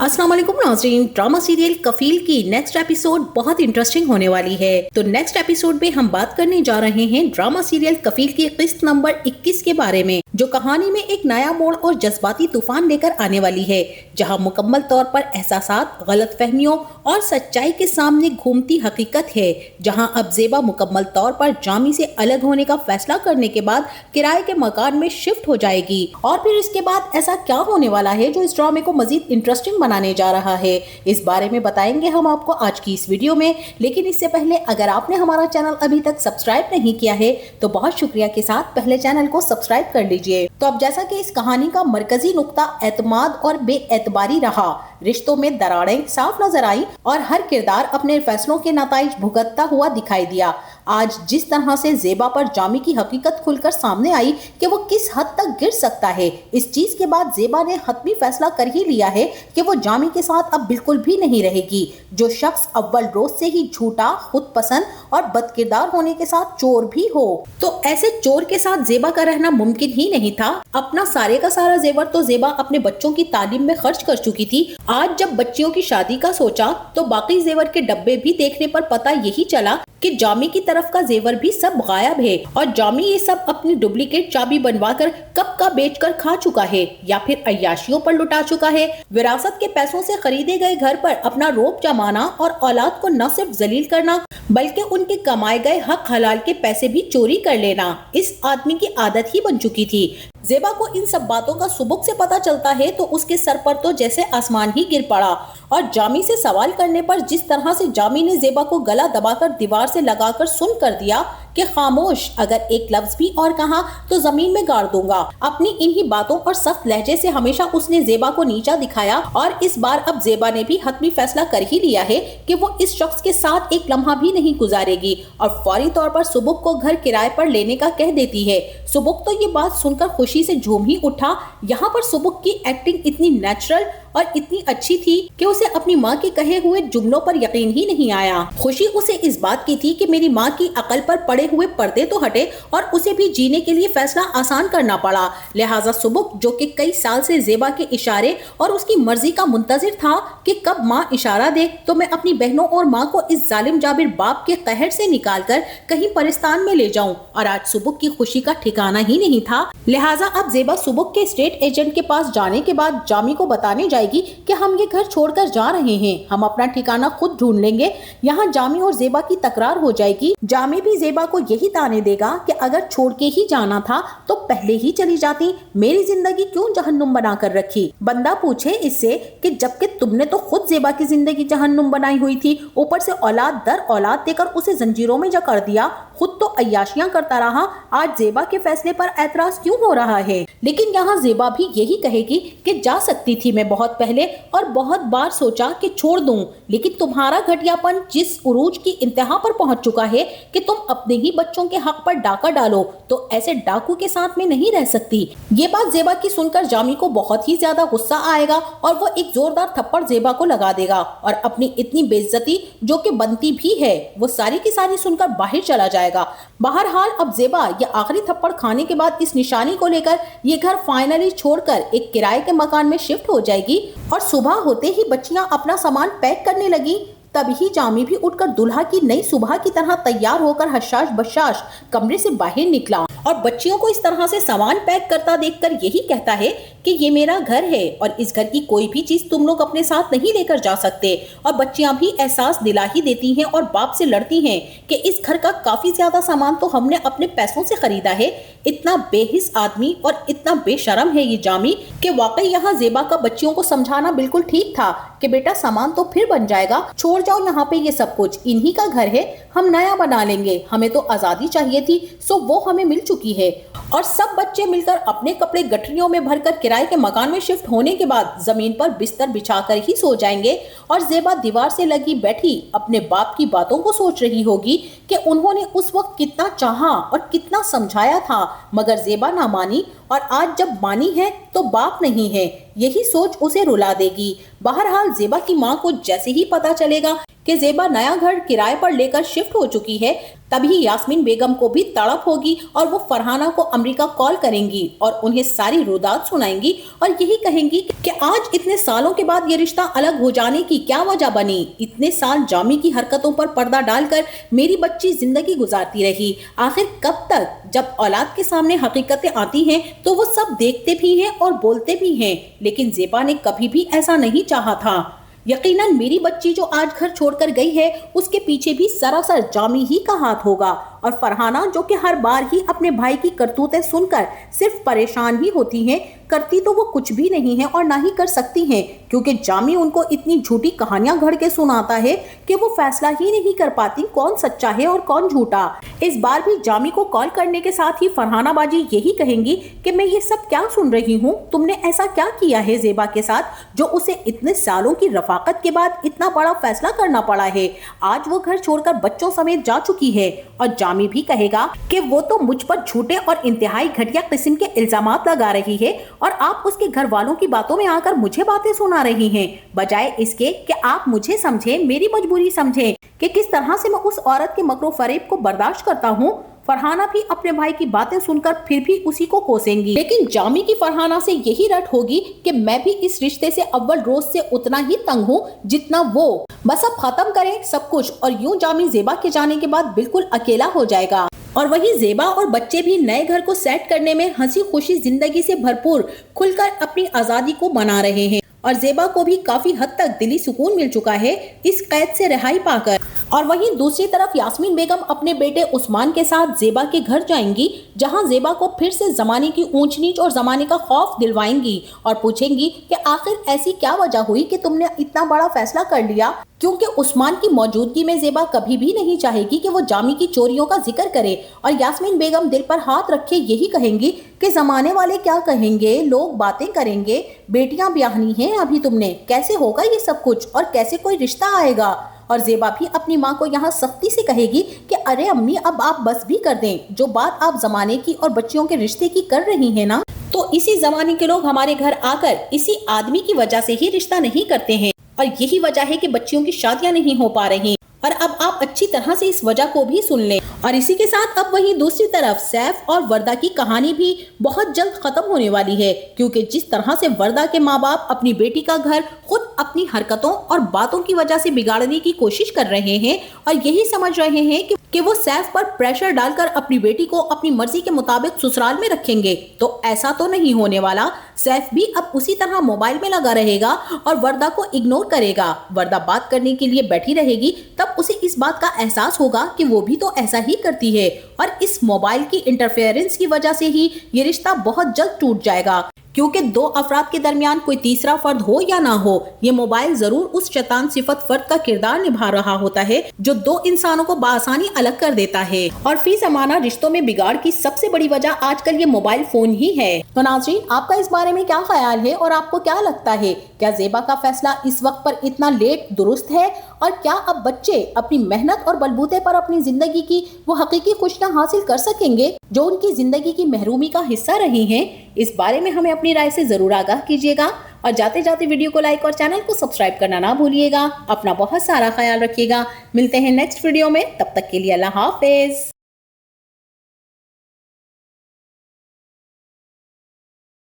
अस्सलाम वालेकुम नाज़रीन। ड्रामा सीरियल कफील की नेक्स्ट एपिसोड बहुत इंटरेस्टिंग होने वाली है। तो नेक्स्ट एपिसोड में हम बात करने जा रहे हैं ड्रामा सीरियल कफील की किस्त नंबर 21 के बारे में, जो कहानी में एक नया मोड़ और जज्बाती तूफान लेकर आने वाली है, जहां मुकम्मल तौर पर एहसासात, गलतफहमियों और सच्चाई के सामने घूमती हकीकत है। जहां अब ज़ेबा मुकम्मल तौर पर जामी से अलग होने का फैसला करने के बाद किराए के मकान में शिफ्ट हो जाएगी। और फिर इसके बाद ऐसा क्या होने वाला है जो इस ड्रामे को मजीद इंटरेस्टिंग बनाने जा रहा है, इस बारे में बताएंगे हम आपको आज की इस वीडियो में। लेकिन इससे पहले अगर आपने हमारा चैनल अभी तक सब्सक्राइब नहीं किया है तो बहुत शुक्रिया के साथ पहले चैनल को सब्सक्राइब कर लीजिए। तो अब जैसा कि इस कहानी का मरकजी नुक्ता एतमाद और बेएतबारी रहा, रिश्तों में दरारें साफ नजर आई और हर किरदार अपने फैसलों के नताइज भुगतता हुआ दिखाई दिया। आज जिस तरह से ज़ेबा पर जामी की हकीकत खुलकर सामने आई कि वो किस हद तक गिर सकता है, इस चीज के बाद ज़ेबा ने हतमी फैसला कर ही लिया है कि वो जामी के साथ अब बिल्कुल भी नहीं रहेगी। जो शख्स अव्वल रोज से ही झूठा, खुद पसंद और बदकिरदार होने के साथ चोर भी हो, तो ऐसे चोर के साथ ज़ेबा का रहना मुमकिन ही नहीं था। अपना सारे का सारा जेवर तो ज़ेबा अपने बच्चों की तालीम में खर्च कर चुकी थी। आज जब बच्चियों की शादी का सोचा तो बाकी जेवर के डब्बे भी देखने पर पता यही चला कि जामी की तरफ का जेवर भी सब गायब है और जामी ये सब अपनी डुप्लीकेट चाबी बनवाकर कब का बेचकर खा चुका है या फिर अय्याशियों पर लुटा चुका है। विरासत के पैसों से खरीदे गए घर पर अपना रोब जमाना और औलाद को न सिर्फ जलील करना बल्कि उनके कमाए गए हक हलाल के पैसे भी चोरी कर लेना इस आदमी की आदत ही बन चुकी थी। ज़ेबा को इन सब बातों का सुबुक से पता चलता है तो उसके सर पर तो जैसे आसमान ही गिर पड़ा और जामी से सवाल करने पर जिस तरह से जामी ने ज़ेबा को गला दबाकर दीवार से लगाकर सुन कर दिया कि खामोश, अगर एक लफ्ज भी और कहा तो जमीन में गाड़ दूंगा। अपनी इन्हीं बातों और सख्त लहजे से हमेशा उसने ज़ेबा को नीचा दिखाया और इस बार अब ज़ेबा ने भी हतमी फैसला कर ही लिया है कि वो इस शख्स के साथ एक लम्हा भी नहीं गुजारेगी और फौरी तौर पर सुबुक को घर किराए पर लेने का कह देती है। सुबुक तो ये बात सुनकर खुशी से झूम ही उठा। यहाँ पर सुबुक की एक्टिंग इतनी नेचुरल और इतनी अच्छी थी कि उसे अपनी माँ के कहे हुए जुमलों पर यकीन ही नहीं आया। खुशी उसे इस बात की थी कि मेरी माँ की अकल पर पड़े हुए पर्दे तो हटे और उसे भी जीने के लिए फैसला आसान करना पड़ा। लिहाजा सुबुक, जो कि कई साल से ज़ेबा के इशारे और उसकी मर्जी का मुंतजिर था कि कब माँ इशारा दे तो मैं अपनी बहनों और माँ को इस जालिम जाबिर बाप के कहर से निकाल कर कहीं परिस्तान में ले जाऊं, और आज सुबुक की खुशी का ठिकाना ही नहीं था। लिहाजा अब ज़ेबा सुबुक के स्टेट एजेंट के पास जाने के बाद जामी को बताने जाएगी कि हम ये घर छोड़कर जा रहे हैं, हम अपना ठिकाना खुद ढूंढ लेंगे। यहाँ जामी और ज़ेबा की तकरार हो जाएगी। जामी भी ज़ेबा को यही ताने देगा कि अगर छोड़ के ही जाना था तो पहले ही चली जाती, मेरी जिंदगी क्यों जहन्नुम बना कर रखी। बंदा पूछे इससे कि जबकि तुमने तो खुद ज़ेबा की जिंदगी जहन्नुम बनाई हुई थी, ऊपर से औलाद दर औलाद देकर उसे जंजीरों में जकड़ दिया, खुद तो अय्याशियां करता रहा, आज ज़ेबा के फैसले पर एतराज क्यों हो रहा है। लेकिन यहाँ ज़ेबा भी यही कहेगी कि जा सकती थी मैं बहुत पहले और बहुत बार सोचा कि छोड़ दूं, लेकिन तुम्हारा घटियापन जिस उरूज की इंतहा पर पहुंच चुका है कि तुम अपने ही बच्चों के हक पर डाका डालो, तो ऐसे डाकू के साथ में नहीं रह सकती। ये बात ज़ेबा की सुनकर जामी को बहुत ही ज्यादा गुस्सा आएगा और वो एक जोरदार थप्पड़ ज़ेबा को लगा देगा और अपनी इतनी बेइज्जती जो कि बनती भी है वो सारी की सारी सुनकर बाहर चला जाएगा। बहरहाल अब ज़ेबा ये आखिरी थप्पड़ खाने के बाद इस निशानी को लेकर ये घर फाइनली छोड़कर एक किराए के मकान में शिफ्ट हो जाएगी और सुबह होते ही बच्चियां अपना सामान पैक करने लगी। तभी जामी भी उठकर दुल्हा की नई सुबह की तरह तैयार होकर हशाश बशाश कमरे से बाहर निकला और बच्चियों को इस तरह से सामान पैक करता देखकर यही कहता है कि ये मेरा घर है और इस घर की कोई भी चीज तुम लोग अपने साथ नहीं लेकर जा सकते। और बच्चियां भी एहसास दिला ही देती हैं और बाप से लड़ती हैं कि इस घर का काफी ज्यादा सामान तो हमने अपने पैसों से खरीदा है। इतना बेहिस आदमी और इतना बेशरम है ये जामी कि वाकई यहाँ ज़ेबा का बच्चियों को समझाना बिल्कुल ठीक था कि बेटा सामान तो फिर बन जाएगा, छोड़ जाओ यहाँ पे ये सब कुछ, इन्हीं का घर है, हम नया बना लेंगे, हमें तो आजादी चाहिए थी सो वो हमें मिल चुकी है। और सब बच्चे मिलकर अपने कपड़े गठरियों में भरकर किराए के मकान में शिफ्ट होने के बाद जमीन पर बिस्तर बिछाकर ही सो जाएंगे और ज़ेबा दीवार से लगी बैठी अपने बाप की बातों को सोच रही होगी कि उन्होंने उस वक्त कितना चाहा और कितना समझाया था, मगर ज़ेबा ना मानी और आज जब मानी है तो बाप नहीं है, यही सोच उसे रुला देगी। बहरहाल ज़ेबा की माँ को जैसे ही पता चलेगा कि ज़ेबा नया घर किराए पर लेकर शिफ्ट हो चुकी है, तभी यास्मीन बेगम को भी तड़प होगी और वो फरहाना को अमेरिका कॉल करेंगी और उन्हें सारी रुदात सुनाएंगी और यही कहेंगी कि आज इतने सालों के बाद ये रिश्ता अलग हो जाने की क्या वजह बनी। इतने साल जामी की हरकतों पर पर्दा डालकर मेरी बच्ची जिंदगी गुजारती रही, आखिर कब तक? जब औलाद के सामने हकीकतें आती हैं तो वो सब देखते भी हैं और बोलते भी हैं, लेकिन ज़ेबा ने कभी भी ऐसा नहीं चाहा था। यकीनन मेरी बच्ची जो आज घर छोड़कर गई है उसके पीछे भी सरासर जामी ही का हाथ होगा, और फरहाना जो कि हर बार ही अपने भाई की करतूतें सुनकर सिर्फ परेशान ही होती हैं, करती तो वो कुछ भी नहीं है और ना ही कर सकती हैं, क्योंकि जामी उनको इतनी झूठी कहानियां घड़ के सुनाता है कि वो फैसला ही नहीं कर पाती कौन सच्चा है और कौन झूठा। इस बार भी जामी को कॉल करने के साथ ही फरहाना बाजी यही कहेंगी कि मैं ये सब क्या सुन रही हूँ, तुमने ऐसा क्या किया है ज़ेबा के साथ जो उसे इतने सालों की रफाकत के बाद इतना बड़ा फैसला करना पड़ा है। आज वो घर छोड़कर बच्चों समेत जा चुकी है, और जामी भी कहेगा कि वो तो मुझ पर झूठे और इंतहाई घटिया किस्म के इल्जामात लगा रही है और आप उसके घर वालों की बातों में आकर मुझे बातें सुना रही हैं, बजाय इसके कि आप मुझे समझें, मेरी मजबूरी समझें कि किस तरह से मैं उस औरत के मकरो फरेब को बर्दाश्त करता हूँ। फरहाना भी अपने भाई की बातें सुनकर फिर भी उसी को कोसेंगी, लेकिन जामी की फरहाना से यही रट होगी कि मैं भी इस रिश्ते से अव्वल रोज से उतना ही तंग हूँ जितना वो। बस अब खत्म करें सब कुछ, और यूं जामी ज़ेबा के जाने के बाद बिल्कुल अकेला हो जाएगा। और वही ज़ेबा और बच्चे भी नए घर को सेट करने में हंसी खुशी जिंदगी से भरपूर खुलकर अपनी आजादी को मना रहे हैं, और ज़ेबा को भी काफी हद तक दिली सुकून मिल चुका है इस कैद से रिहाई पाकर। और वहीं दूसरी तरफ यास्मीन बेगम अपने बेटे उस्मान के साथ ज़ेबा के घर जाएंगी, जहां ज़ेबा को फिर से जमाने की ऊंच नीच और जमाने का खौफ दिलवाएंगी और पूछेंगी कि आखिर ऐसी क्या वजह हुई कि तुमने इतना बड़ा फैसला कर लिया, क्योंकि उस्मान की मौजूदगी में ज़ेबा कभी भी नहीं चाहेगी कि वो जामी की चोरियों का जिक्र करे। और यास्मीन बेगम दिल पर हाथ रखे यही कहेंगी कि जमाने वाले क्या कहेंगे, लोग बातें करेंगे, बेटियां ब्याहनी हैं अभी तुमने, कैसे होगा ये सब कुछ और कैसे कोई रिश्ता आएगा। और ज़ेबा भी अपनी माँ को यहाँ सख्ती से कहेगी कि अरे अम्मी अब आप बस भी कर दें, जो बात आप जमाने की और बच्चियों के रिश्ते की कर रही हैं ना, तो इसी जमाने के लोग हमारे घर आकर इसी आदमी की वजह से ही रिश्ता नहीं करते हैं, और यही वजह है कि बच्चियों की शादियां नहीं हो पा रही। और अब आप अच्छी तरह से इस वजह को भी सुन लें। और इसी के साथ अब वहीं दूसरी तरफ सैफ और वर्दा की कहानी भी बहुत जल्द खत्म होने वाली है, क्योंकि जिस तरह से वर्दा के माँ बाप अपनी बेटी का घर खुद अपनी हरकतों और बातों की वजह से बिगाड़ने की कोशिश कर रहे हैं और यही समझ रहे हैं कि वो सैफ पर प्रेशर डालकर अपनी बेटी को अपनी मर्जी के मुताबिक ससुराल में रखेंगे, तो ऐसा तो नहीं होने वाला। सैफ भी अब उसी तरह मोबाइल में लगा रहेगा और वर्दा को इग्नोर करेगा। वर्दा बात करने के लिए बैठी रहेगी, तब उसे इस बात का एहसास होगा कि वो भी तो ऐसा ही करती है, और इस मोबाइल की इंटरफेरेंस की वजह से ही ये रिश्ता बहुत जल्द टूट जाएगा, क्योंकि दो अफराद के दरमियान कोई तीसरा फर्द हो या ना हो, ये मोबाइल जरूर उस शैतान सिफत फर्द का किरदार निभा रहा होता है जो दो इंसानों को बासानी अलग कर देता है। और फी जमाना रिश्तों में बिगाड़ की सबसे बड़ी वजह आजकल ये मोबाइल फोन ही है। तो नाज़रीन, आपका इस बारे में क्या ख्याल है और आपको क्या लगता है, क्या ज़ेबा का फैसला इस वक्त पर इतना लेट दुरुस्त है, और क्या अब बच्चे अपनी मेहनत और बलबूते पर अपनी जिंदगी की वो हकीकी खुशियां हासिल कर सकेंगे जो उनकी जिंदगी की महरूमी का हिस्सा रही हैं? इस बारे में हमें अपनी राय से जरूर आगाह कीजिएगा, और जाते जाते वीडियो को लाइक और चैनल को सब्सक्राइब करना ना भूलिएगा। अपना बहुत सारा ख्याल रखिएगा। मिलते हैं नेक्स्ट वीडियो में, तब तक के लिए अल्लाह हाफिज।